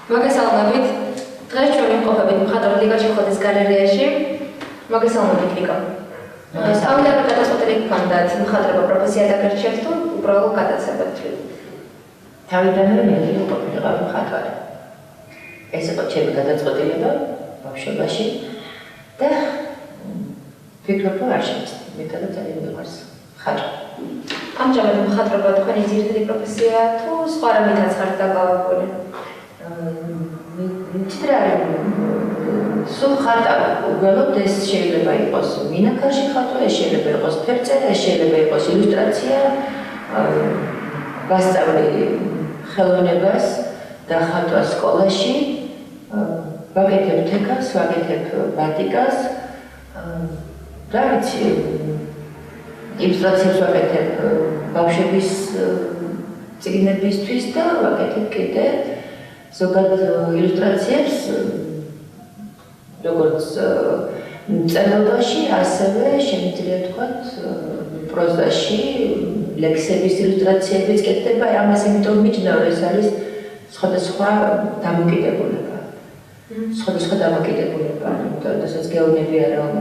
მოგესალმებით. დღეს ჩვენ ვიმყოფებით მხატვრული ლიგაში ხოდის გალერეაში. მოგესალმებით ლიკა. სწავლება გადაწყვეტილი გქონდათ მხატვრობა პროფესია დაგარჩევთ თუ უბრალოდ გადაცემად თვლით? თავიდანვე მე ვიყავ მხატვარი. ეს იყო ჩემი გადაწყვეტილება ბავშვობაში და ვფიქრობ, რომ არ შემიძლია, მეტად ძალიან მიყვარს მხატვრობა. ამჟამად მხატვრობა თქვენი ძირითადი პროფესია თუ სხვა რამითაც ხართ დაკავებული? სულ ხარტა უბრალოდ ეს შეიძლება იყოს მინაქარში ხატვა, ეს შეიძლება იყოს ფერწერა, ეს შეიძლება იყოს ილუსტრაცია, გასწავლი ხელოვნებას და ხატვა სკოლაში, ვაკეთებ თექას, ვაკეთებ ბატიკას, რა ვიცი, ილუსტრაციებს ვაკეთებ ბავშვების წიგნებისთვის და ვაკეთებ კიდე ზოგადად ილუსტრაციებს როგორც მწერლობაში, ასევე შემიძლია ვთქვათ პროზაში, ლექსების ილუსტრაციებიც კეთდება, ამას იმიტომ მიჯნავ, ეს არის სხვადასხვა დამოკიდებულება. სხვადასხვა დამოკიდებულება, იმიტომ რომ რასაც გეუბნებია, რომ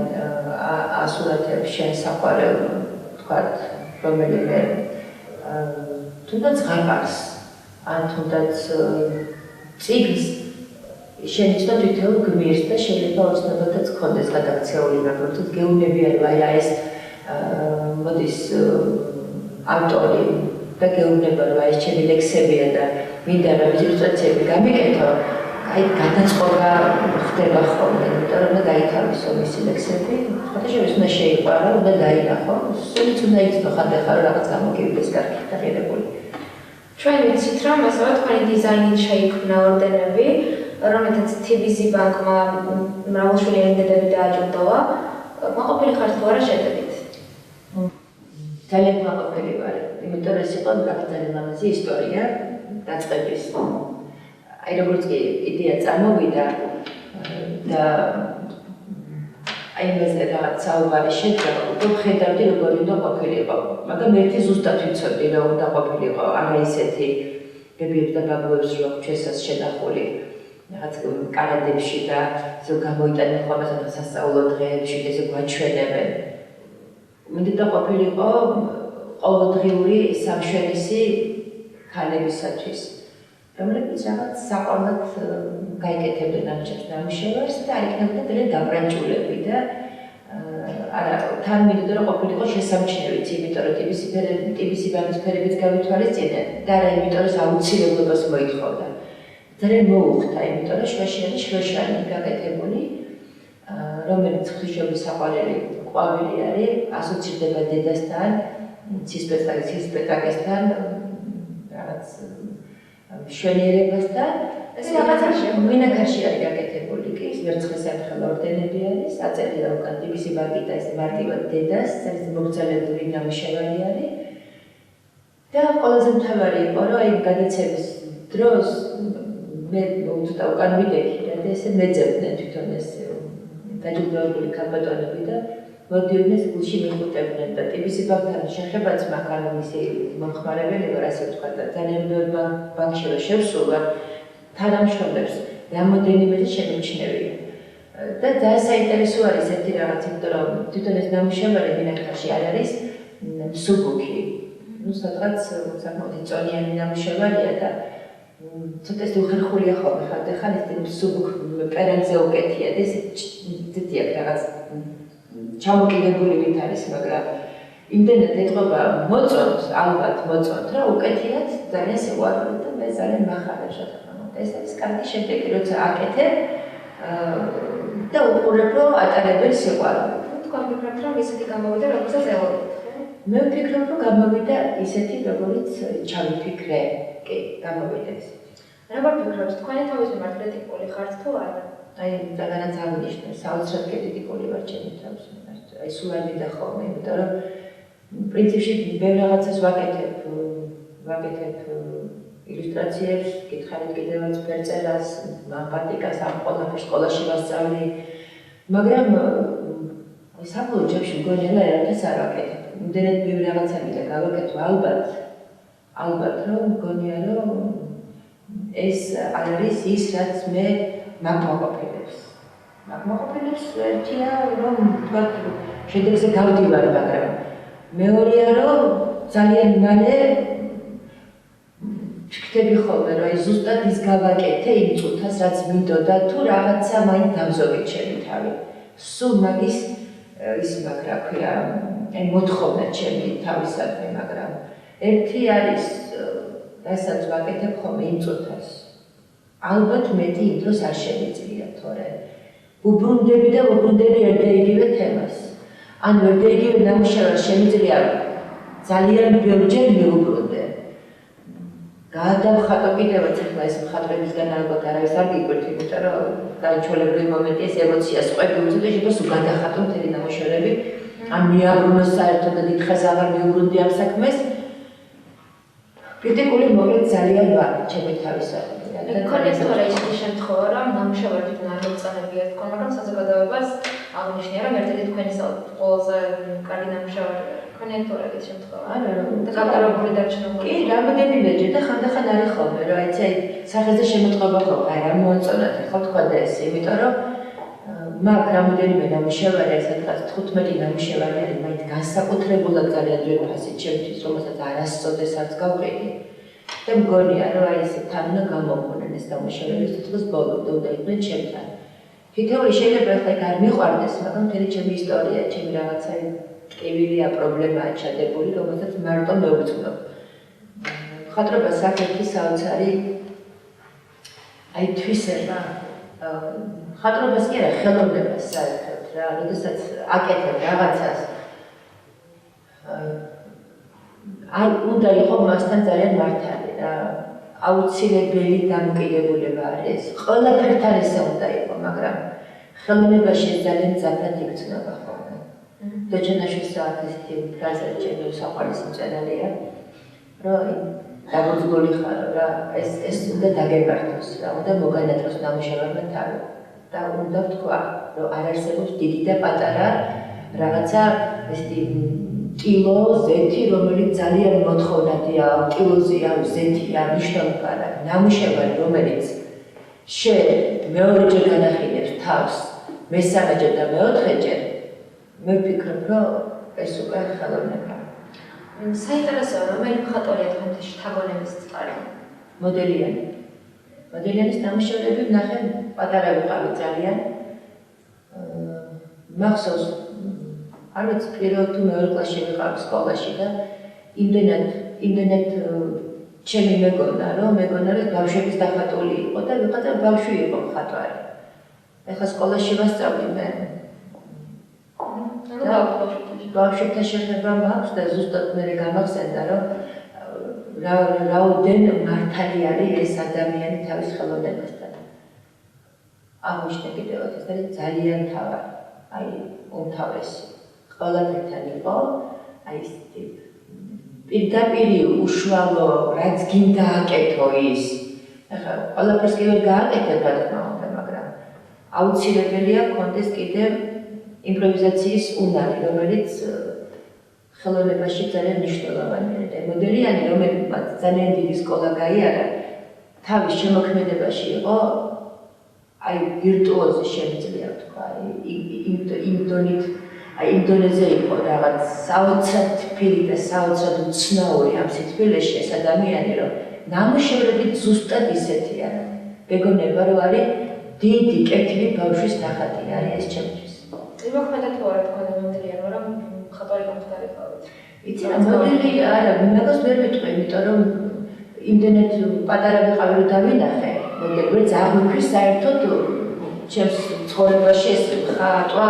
ასურათებ შენ საყვარელ, ვთქვათ, რომელიმე თუნდაც ღარყარს, ან თუნდაც წიგნს შენიშნა თითოეულ გმირს და შეიძლება ოცნებადაც გქონდეს გადაქცეული, მაგრამ თუ გეუბნებია, რომ აი ეს მოდის ავტორი და გეუბნება, რომ აი ეს ჩემი ლექსებია და მინდა რომ ილუსტრაციები გამიკეთო, აი გადაწყობა ხდება ხოლმე, იმიტომ რომ გაითავისო მისი ლექსები, ხათაშორის უნდა შეიყვარო, უნდა დაინახო, სულიც უნდა იცნო ხანდახან რომ რაღაც გამოგივიდეს კარგი დაღირებული. ჩვენ ვიცით, რომ ასევე თქვენი დიზაინით შეიქმნა ორდენები, რომელთაც TBC ბანკმა მრავალშვილიანი დედები დააჯილდოვა. მაყოფილი ხართ თუ არა შეტევით? ძალიან მაყოფილი ვარ, იმიტომ რომ ეს იყო ძალიან ლამაზი ისტორია დაწყების. აი როგორც კი იდეა წამოვიდა და აი მასე რაღაც საუბარი შედგა, უფრო ხედავდი როგორი უნდა ყოფილიყო. მაგრამ ერთი ზუსტად ვიცოდი რომ უნდა ყოფილიყო, არა ისეთი ბებიებს და ბაბუებს რომ ჩვენსაც შედახული რაღაც კანადებში და ზოგ გამოიტანენ ხოლმე სასწავლო დღეებში და ესე გვაჩვენებენ. მინდა ყოფილიყო ყოველდღიური სამშვენისი ქალებისათვის, რომლებიც რაღაც საყვარლად გაიკეთებდნენ ამ ნამუშევარს და არ იქნებოდა ძალიან დაბრანჭულები და არა, თან მინდოდა რომ ყოფილიყო შესამჩნევიც, იმიტომ რომ TBC ბანკის ფერებიც გავითვალისწინე და არა იმიტომ რომ აუცილებლობას მოითხოვდა. ძალიან მოუხდა, იმიტომ რომ შვაში არის შვეშანი გაკეთებული, რომელიც ღვთისმშობლის საყვარელი ყვავილი არის, ასოცირდება დედასთან, ცისპეტაკესთან, რაღაც მშვენიერებასთან. ეს რაღაცა მინაქარში არის გაკეთებული კი, ვერცხლისებრხელ ორდენები არის, აწერია უკან TBC ბანკი და ეს მარტივად დედას, ეს მოგზაურებული ნამუშევარი არის. და ყველაზე მთავარი იყო, რომ აი გადაცემის დროს მე უცოტა უკან ვიდექი და ესე მეძებდნენ თვითონ ეს დაჯილდოებული ქალბატონები და მოდიოდნენ გულში მეხუტებდნენ და TBC ბანკთან შეხებაც მაგალ მისი მომხმარებელი ვარ, ასე ვთქვათ და ძალიან ბევრ ბანკში რომ შევსულა თანამშრომლებს რამოდენიმე შემიჩნევია. და ძალიან საინტერესო არის ერთი რაღაც, იმიტომ რომ თვითონ ეს ნამუშევარი მინაქარში არ არის მსუბუქი. ნუ სადღაც საკმაოდ წონიანი ნამუშევარია და ცოტა ეს უხერხულია ხოლმე ხანდახან ეს მსუბუქ პერანზე უკეთია და ესეთი აქვს რაღაც ჩამოკიდებული ვით არის, მაგრამ იმდენად ეთყობა მოწონთ, ალბათ მოწონთ, რომ უკეთიათ ძალიან სიყვარული და მე ძალიან მახარებ რა თქმა უნდა. ეს არის კარგი შედეგი, როცა აკეთებ და უყურებ, რომ ატარებენ სიყვარული. თქვენ ვფიქრობთ, რომ ისეთი გამოვიდა, როგორცაც ელოდეთ, ხო? მე ვფიქრობ, რომ გამოვიდა ისეთი, როგორც ჩავიფიქრე, კი, გამოვიდა ისეთი. როგორ ფიქრობთ, თქვენი თავის მიმართ კრიტიკული ხართ თუ არა? აი, რაღაცა აღნიშნე, საოცრად კრიტიკული ვარ ჩემი თავის მიმართ. აი, სულ არ მინდა ხოლმე, იმიტომ რომ პრინციპში ბევრ რაღაცას ვაკეთებ ილუსტრაციებს, გითხარით კიდევაც ფერწერას, ბატიკას, ამ ყველაფერს სკოლაში ვასწავლი, მაგრამ საბოლოო ჯამში მგონი რაერთას არ ვაკეთებ. იმდენად ბევრ რაღაცა მინდა გავაკეთო, ალბათ რომ მგონია რომ ეს არის ის, რაც მე მაგმაყოფილებს. მაგმაყოფილებს ერთია, რომ თქვათ შედეგზე გავდივარ, მაგრამ მეორეა, რომ ძალიან მალე ვიქნები ხოლმე, რომ აი ზუსტად ის გავაკეთე იმ წუთას, რაც მინდოდა, თუ რაღაცა მაინც დავზოვე ჩემი თავი. სულ მაგის ის მაგრამ რა ქვია, აი მოთხოვნა ჩემი თავისადმი, მაგრამ ერთი არის, რასაც ვაკეთებ ხოლმე იმ წუთას. ალბათ მეტი იმ დროს არ შემიძლია, თორე უბრუნდები და უბრუნდები ერთ და იგივე თემას. ან ერთ და იგივე ნამუშევარს შემიძლია ძალიან ბევრჯერ მიუბრუნდე. გადავხატო კიდევაც ახლა ეს მხატვრებისგან ალბათ არავის არ გიკვირთ, იმიტომ რომ დაიჩოლებრივი მომენტი ეს ემოციას ყვები უწევს, შეგოს გადახატო მთელი ნამუშევრები, ან მიაბრუნო საერთოდ და დიდხანს აღარ მიუბრუნდი ამ საქმეს. კრიტიკული მოკლედ ძალიან ვარ ჩემი თავისადმი. მქონეს თორე ის შემთხვევა, რომ ნამუშევარი თვითონ არ მოწონებია თქო, მაგრამ საზოგადოებას აღნიშნია, რომ ერთ-ერთი თქვენი ყველაზე კარგი ნამუშევარი მქონია თორე ის შემთხვევა. არა, და გაგარებული დარჩენა. კი, რამოდენიმეჯერ და ხანდახან არის ხოლმე, რომ აი სახეზე შემოწყობა ხოლმე, აი რა მოაწონათ, ხო თქვა და ეს, იმიტომ რომ მაგ რამოდენიმე ნამუშევარი, სადღაც 15 ნამუშევარი არის, მაინც განსაკუთრებულად ძალიან ძველი ფასით ჩემთვის, რომელსაც არასოდეს არც გავყიდი. და მგონია, რომ აი ეს თან უნდა გამოვყვნენ ეს ნამუშევრები სიტყვის ბოლომდე უნდა იყვნენ ჩემთან. თითოეული შეიძლება ახლა იქ არ მიყვარდეს, მაგრამ მთელი ჩემი ისტორია, ჩემი რაღაცა ტკივილია, პრობლემაა ჩადებული, რომელსაც მარტო მევწვდო. მხატვრობას აქვს ერთი საოცარი აი თვისება. მხატვრობას კი არა, ხელოვნებას საერთოდ რა, როდესაც აკეთებ რაღაცას არ უნდა იყოს მასთან ძალიან მართალი რა. აუცილებელი დამოკიდებულება არის. ყველაფერთან ესე უნდა იყოს, მაგრამ ხელოვნებაში ძალიან ძაფად იქცნება ხოლმე. დოჩენაშვილს აქვს ესეთი ფრაზა, ჩემი საყვარლის მწერალია, რომ დაგოძგული ხარ რა, ეს უნდა დაგებართოს რა, უნდა მოგანატროს ნამუშევარმა თავი. და უნდა ვთქვა, რომ არ არსებობს დიდი და პატარა რაღაცა ესეთი კილო, ზეთი, რომელიც ძალიან მოთხოვნადია, კილოზეა, ზეთია, მნიშვნელობა არა. ნამუშევარი, რომელიც მეორეჯერ განახილებს თავს, მესამეჯერ და მეოთხეჯერ, მე ვფიქრობ, რომ ეს უკვე ხელოვნებაა. საინტერესოა, რომელი მხატვარია თქვენთვის შთაგონების წყარო? მოდელიანი. მოდელიანის ნამუშევრები ვნახე, პატარა ვიყავი ძალიან. მახსოვს არ ვიცი, პირველ თუ მეორე კლასში ვიყავი სკოლაში და იმდენად ჩემი მეგონა, რომ ბავშვების დახატული იყო და ვიღაცა ბავშვი იყო მხატვარი. ეხლა სკოლაში ვასწავლი მე. ბავშვებთან შეხება მაქვს და ზუსტად მე გამახსენდა, რომ რაოდენ მართალი არის ეს ადამიანი თავის ხელოვნებასთან. აღმოჩნდა კიდევაც ეს არის ძალიან მთავარი, აი უმთავრესი. ყველაფერთან იყო, აი ეს პირდაპირი უშუალო, რაც გინდა აკეთო ის. ახლა ყველაფერს კი ვერ გააკეთებ რა თქმა უნდა, მაგრამ აუცილებელია გქონდეს კიდევ იმპროვიზაციის უნარი, რომელიც ხელოვნებაში ძალიან მნიშვნელოვანია. და მოდელიანი, რომელმაც ძალიან დიდი სკოლა გაიარა, თავის შემოქმედებაში იყო აი ვირტუოზი შემიძლია ვთქვა, იმ დონით, აი იმ დონეზე იყო რაღაც საოცრად თბილი და საოცრად უცნაური ამ სიტყვილეში ეს ადამიანი, რომ ნამუშევრები ზუსტად ისეთია. მეგონება რომ არის დიდი კეთილი ბავშვის ნახატი არის ეს ჩემთვის. იმოქმედა თუ არა თქვენ მოდელიანმა, რომ მხატვარი გამხდარიყავით? იცი რა, მოდელი არა, მაგას ვერ ვიტყვი, იმიტომ რომ იმდენად პატარა ვიყავი რომ დავინახე, მოდელი ვერ წაღვიქვის საერთოდ ჩემს ცხოვრებაში ეს ხატვა,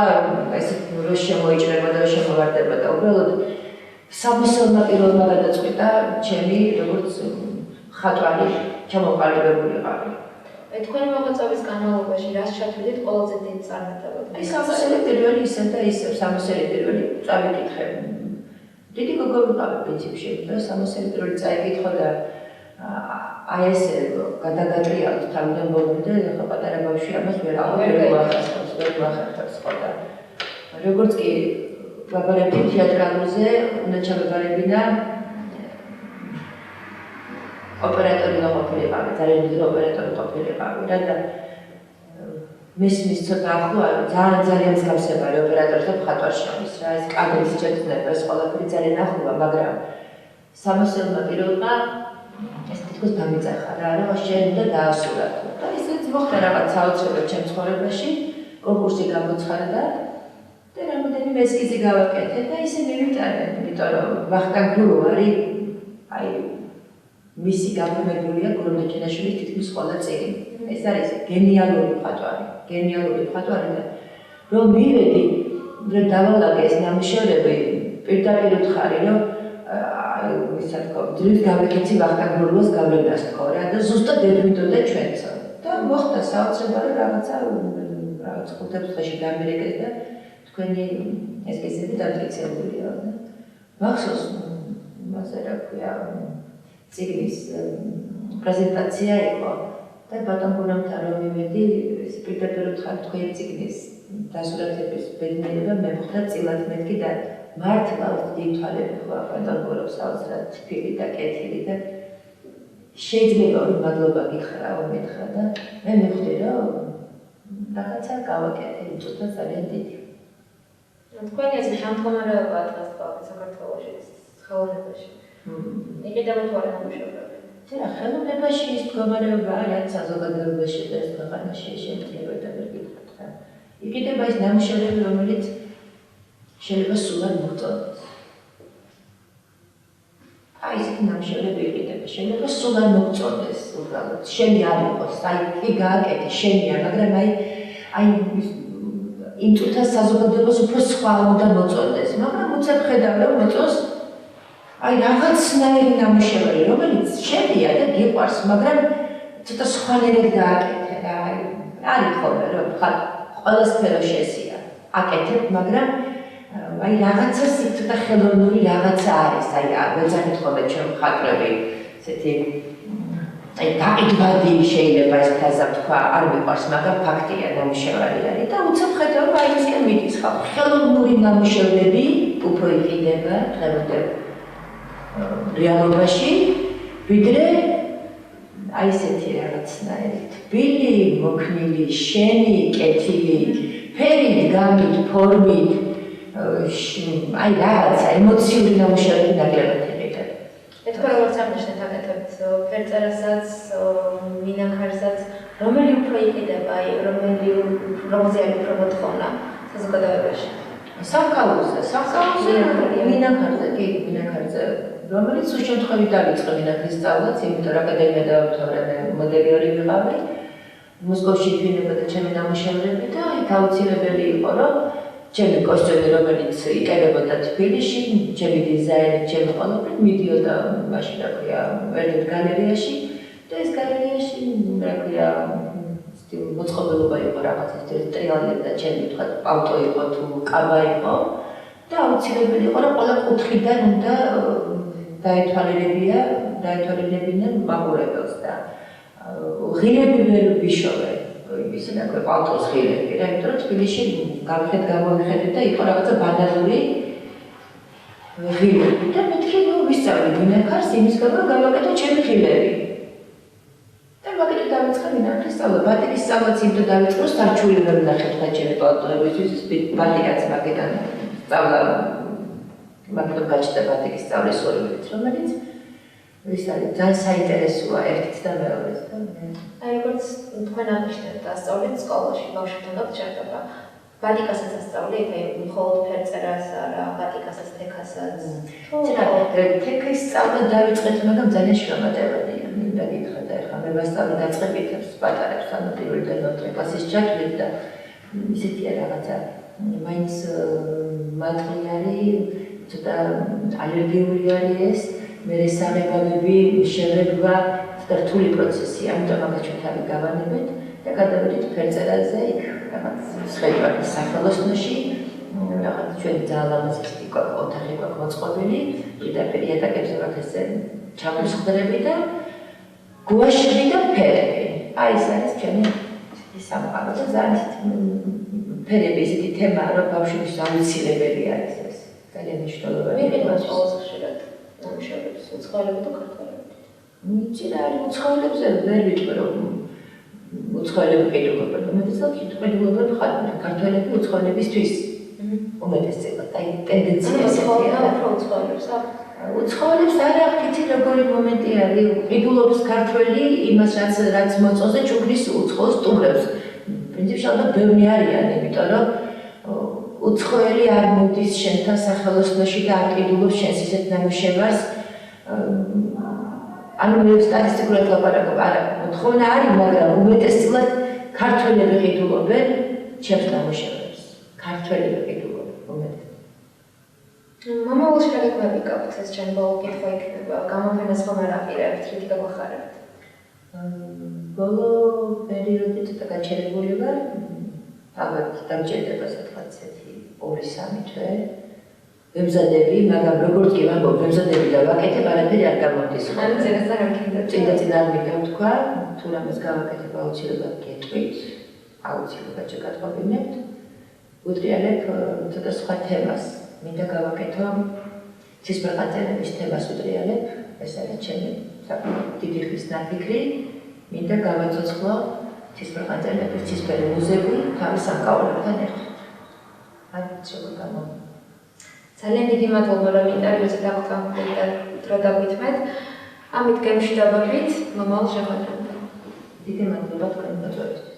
ეს რო შემოიჭრება და შემოვარდება და უბრალოდ სამოსელმა პირველმა გადაწყვიტა ჩემი როგორც ხატვარი ჩამოყალიბებულიყავი. თქვენი მოღვაწეობის განმავლობაში რას ჩათვლით ყველაზე დიდ წარმატებად? აი სამოსელი პირველი ისე და ისე სამოსელი პირველი წავიკითხე. დიდი გოგო ვიყავი პრინციპში, რომ სამოსელი პირველი წაიკითხო და აი ესე გადაგატრიალეთ თავიდან ბოლომდე, ახლა პატარა ბავშვი ამას ვერ მოახერხებს ხო და როგორც კი ვაბარებდი თეატრალურზე, უნდა ჩავაბარებინა ოპერატორი ყოფილიყავი, ძალიან დიდი ოპერატორი ყოფილიყავი რა და მის ცოტა ახლო ძალიან მსგავსებარი ოპერატორთა მხატვარს შორის რა ეს კადრის შეცნება ეს ყველაფერი ძალიან ახლოა მაგრამ სამოსელმა პიროვნა ეს თითქოს დამიწახა რა შენ უნდა დაასრულა და ისიც მოხდა რაღაც საოცრებად ჩემ ცხოვრებაში კონკურსი გამოცხადდა და რამოდენიმე ესკიზი გავაკეთე და ისე მივიტანე იმიტომ რომ ვახტანგ გურუ არის აი მისი გაფორმებულია გურამეჩენაშვილის თითქმის ყველა წიგნი ეს არის გენიალური მხატვარი და რომ მივედი რომ დავალაგე ეს ნამუშევრები პირდაპირ ვთხარი რომ ისა თქო ძირით გავეკეცი ვახტანგ გურუას გავლენას თქო რა და ზუსტად ერვიდოდა ჩვენცო და მოხდა საოცრება რომ რაღაც ხუთებს დღეში გამერეკეს და თქვენი ესკიზები დამტკიცებულია და მახსოვს მასე რა ქვია წიგნის პრეზენტაცია იყო და ბატონ გურამთან რომ მივედი პირდაპირ ვთხარი თქვენი წიგნის დასურათების ბედნიერება მე მოხდა წილად მეთქი და მართლა ითვალები ხო ბატონ გურამს საოცრად თბილი და კეთილი და შეიძლება რომ მადლობა გითხრაო მითხრა და მე მივხვდი რომ რაღაცა გავაკეთე უწოდა ძალიან დიდი თქვენი ეს შემდგომარეობა დღეს საქართველოში ხელოვნებაში იყიდება თუ არა ნამუშევრები რა ხელოვნებაში ის მდგომარეობაა რაც საზოგადოებაში და ეს ქვეყანაში შეიძლება დავირგიტოთ რა იყიდება ის ნამუშევრები რომელიც შეიძლება სულად მოგწონდეს აი ეს ნამუშევრები იყიდება შეიძლება სულად მოგწონდეს უბრალოდ შენი არ იყოს აი კი გააკეთე შენია მაგრამ აი იმ წუთას საზოგადოებას უფრო სხვა უნდა მოწონდეს მაგრამ უცებ ხედავ რომ მოწონს აი რაღაცნაირი ნამუშევარი რომელიც შედია და გიყვარს მაგრამ ცოტა სხვანაირად გააკეთე რა არის ხოლმე რომ ყველა სფერო შესია აკეთებ მაგრამ აი რაღაცა ცოტა ხელოვნური რაღაცა არის აი ვეძახით ხოლმე ჩვენ მხატვრები ესეთი აი გაიგბადი შეიძლება ეს ფრაზა თქვა არ მიყვარს მაგრამ ფაქტია ნამუშევარი არის და უცებ ხედავ რომ აი ისკენ მიდის ხო ხელოვნური ნამუშევრები უფრო იყიდება დღემდე რეალობაში ვიდრე აი ესეთი რაღაცნაირი თბილი მოქნილი შენი კეთილი ფერით გამით ფორმით აი რაღაცა ემოციური ნამუშევრები ნაკლებად იყიდება თქვენ როგორც აღნიშნეთ აკეთებთ ფერწერასაც მინანქარსაც რომელი უფრო იყიდება აი რომელზე არის უფრო მოთხოვნა საზოგადოებაში სამკაულზე მინანქარზე კი მინანქარზე რომელიც სულ შემთხვევით დავიწყე მინანქრის სწავლაც იმიტომ რომ აკადემია დავამთავრე მე მოდელორი ვიყავი მოსკოვში ვინებოდა ჩემი ნამუშევრები და იქ აუცილებელი იყო რომ ჩემი კოსტიუმი რომელიც იყენებოდა თბილისში ჩემი დიზაინი ჩემი ყველაფერი მიდიოდა მაშინ რა ქვია ერთ გალერეაში და ეს გალერეაში რა ქვია მოწყობილობა იყო რაღაც ეს ტრიალი და ჩემი თქვა პავტო იყო თუ კაბა იყო და აუცილებელი იყო რომ ყველა კუთხიდან უნდა დაეთვალიერებინა მაყურებელს და ღირები ვერ ვიშოვე ისე რა ქვია პავტოს ღირები რა იმიტომ რომ თბილისში გამოვიხედეთ და იყო რაღაცა ბანალური ღირები და მეთქი ვისწავლე მინანქარს იმის გამო გავაკეთე ჩემი ღირები მაგით დავიწყე მინანქრის სწავლა ბატიკის სწავლაც იმდო დავიწყე რომ სარჩული ვერ ვნახე თქვა ჩემი პავტოებისთვის ბატიკაც მაგიდან სწავლა მაგით გაჩნდა ბატიკის სწავლის ორივეც რომელიც ის არის ძალიან საინტერესოა ერთით და მეორეც და აი როგორც თქვენ აღნიშნეთ დასწავლეთ სკოლაში ბავშვებთან შეერთება ბატიკასაც ასწავლეთ აი მხოლოდ ფერწერას არა ბატიკასაც თექასაც თექის სწავლა დავიწყეთ მაგრამ ძალიან შრომატევადია მინდა გითხრა და ეხლა მე ვასწავლე დაწყებითებს პატარებს ანუ პირველი და მეხუთე კლასის ჩათვლით და ისეთია რაღაცა მაინც მატყლი არის ცოტა ალერგიული არის ეს მე საღებავები შევრება ცოტა რთული პროცესია ამიტომ აქ ჩვენ თავი გავანებეთ და გადავედით ფერწერაზე იქ რაღაც სხეულის სახელოსნოში რაღაც ჩვენი ძალიან ლამაზი ოთახი გვაქვს მოწყობილი პირდაპირ იატაკებზე ვაქ ესე ჩამოსხდრები და გუაშები და ფერები აი ეს არის ჩვენი სამყარო და ძალიან ფერები ისეთი თემაა რომ ბავშვების აუცილებელი არის ეს ძალიან მნიშვნელოვანი მე მითხარ ყველაზე ხშირად ნამუშევრებს უცხოელები თუ ქართველები მიცი რა არის უცხოელებზე ვერ ვიტყვი რომ უცხოელები ყიდულობენ, უმეტესად ყიდულობენ ქართველები უცხოელებისთვის. უმეტესად, აი ტენდენცია ესეთია. უცხოელებს არა ხითი როგორი მომენტი არის, ყიდულობს ქართველი იმას რაც მოწონს და ჩუქნის უცხოელს სტუმრებს. პრინციპში ალბათ ბევრი არიან, იმიტომ რომ უცხოელი არ მოდის შენთან სახელოსნოში და არ ყიდულობს შენს ისეთ ნამუშევარს. ანუ მე სტატისტიკურად ლაპარაკობ, არა, მოთხოვნა არის, მაგრამ უმეტესად ქართველები ყიდულობენ ჩემს ნამუშევრებს. ქართველები ყიდულობენ უმეტესად. მომავალში რა გეკვები გაქვთ ეს ჩემ ბოლო კითხვა იქნება, გამოფენას ხომ არ აპირებთ, რითი გაგვახარებთ? ბოლო პერიოდი ცოტა გაჩერებული ვარ, ალბათ დამჭირდება სადღაც 2-3 თვე. ვემზადები, მაგრამ როგორც კი ვამბობ, ვემზადები და ვაკეთებ, არაფერი არ გამოდის. ანუ წინასწარ არ გქონდა. წინ არ მიგავთქვა, თუ რამეს გავაკეთებ, აუცილებლად გეტყვით, აუცილებლად შეგატყობინებთ. ვუტრიალებ ცოტა სხვა თემას. მინდა გავაკეთო ცისფერყანწელების თემას ვუტრიალებ, ეს არის ჩემი საკმაოდ დიდი ხნის ნაფიქრი. მინდა გავაცოცხლო ცისფერყანწელების ცისფერი მუზეუმი თავის სამკაულებთან ერთად. ამით შეგამო. ძალიან დიდი მადლობა რომ ინტერვიუზე დაგვწამხდით და დრო დაგვითმეთ. ამით გემშვიდობებით, მომავალ შეხვედრამდე. დიდი მადლობა თქვენ მოწვევისთვის.